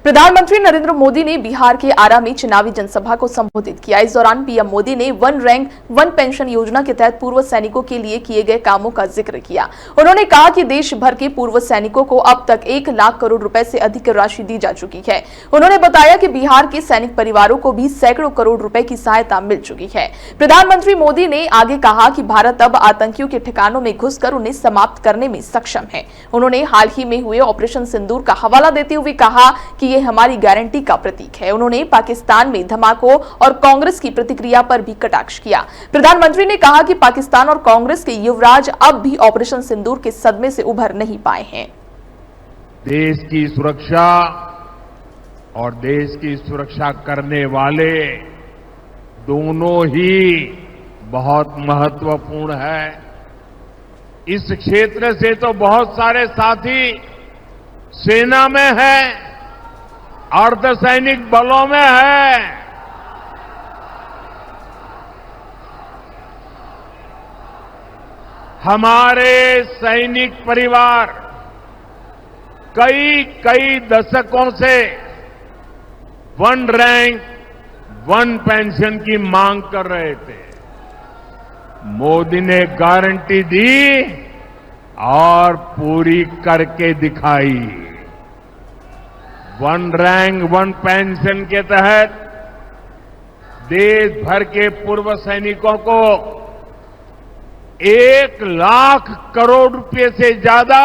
प्रधानमंत्री नरेंद्र मोदी ने बिहार के आरा में चुनावी जनसभा को संबोधित किया। इस दौरान पीएम मोदी ने वन रैंक वन पेंशन योजना के तहत पूर्व सैनिकों के लिए किए गए कामों का जिक्र किया। उन्होंने कहा कि देश भर के पूर्व सैनिकों को अब तक 1 लाख करोड़ रुपए से अधिक राशि दी जा चुकी है। उन्होंने बताया कि बिहार के सैनिक परिवारों को भी सैकड़ों करोड़ रुपए की सहायता मिल चुकी है। प्रधानमंत्री मोदी ने आगे कहा कि भारत अब आतंकियों के ठिकानों में घुसकर उन्हें समाप्त करने में सक्षम है। उन्होंने हाल ही में हुए ऑपरेशन सिंदूर का हवाला देते हुए कहा कि ये हमारी गारंटी का प्रतीक है। उन्होंने पाकिस्तान में धमाकों और कांग्रेस की प्रतिक्रिया पर भी कटाक्ष किया। प्रधानमंत्री ने कहा कि पाकिस्तान और कांग्रेस के युवराज अब भी ऑपरेशन सिंदूर के सदमे से उभर नहीं पाए हैं। देश की सुरक्षा और देश की सुरक्षा करने वाले दोनों ही बहुत महत्वपूर्ण है। इस क्षेत्र से तो बहुत सारे साथी सेना में हैं, अर्धसैनिक बलों में है। हमारे सैनिक परिवार कई दशकों से वन रैंक वन पेंशन की मांग कर रहे थे। मोदी ने गारंटी दी और पूरी करके दिखाई। वन रैंक वन पेंशन के तहत देश भर के पूर्व सैनिकों को 1 लाख करोड़ रुपए से ज्यादा,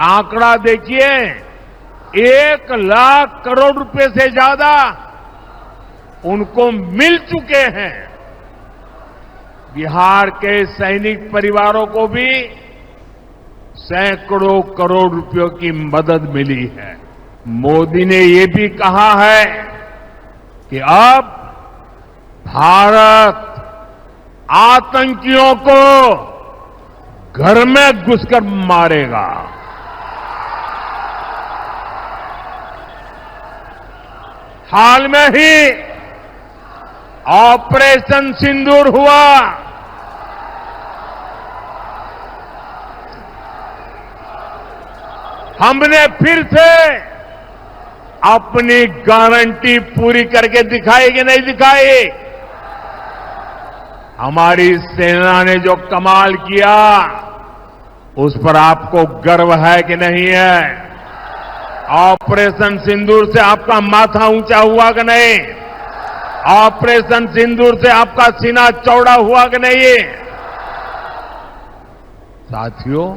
आंकड़ा देखिए, 1 लाख करोड़ रुपए से ज्यादा उनको मिल चुके हैं। बिहार के सैनिक परिवारों को भी सैकड़ों करोड़ रुपयों की मदद मिली है। मोदी ने ये भी कहा है कि अब भारत आतंकियों को घर में घुसकर मारेगा। हाल में ही ऑपरेशन सिंदूर हुआ। हमने फिर से अपनी गारंटी पूरी करके दिखाई कि नहीं दिखाई? हमारी सेना ने जो कमाल किया उस पर आपको गर्व है कि नहीं है? ऑपरेशन सिंदूर से आपका माथा ऊंचा हुआ कि नहीं? ऑपरेशन सिंदूर से आपका सीना चौड़ा हुआ कि नहीं? साथियों,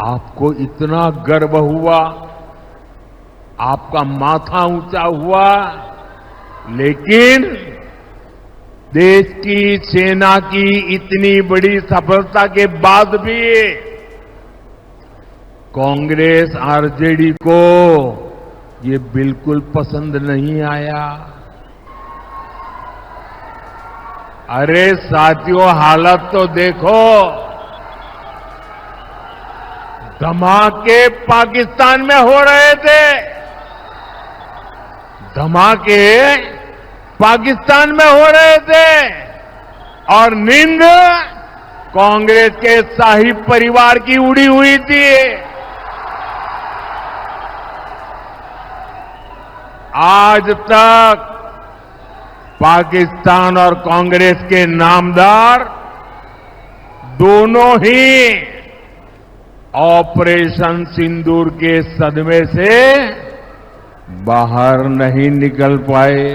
आपको इतना गर्व हुआ, आपका माथा ऊंचा हुआ, लेकिन देश की सेना की इतनी बड़ी सफलता के बाद भी कांग्रेस आरजेडी को ये बिल्कुल पसंद नहीं आया। अरे साथियों, हालत तो देखो। धमाके पाकिस्तान में हो रहे थे, धमाके पाकिस्तान में हो रहे थे और नींद कांग्रेस के शाही परिवार की उड़ी हुई थी। आज तक पाकिस्तान और कांग्रेस के नामदार दोनों ही ऑपरेशन सिंदूर के सदमे से बाहर नहीं निकल पाए।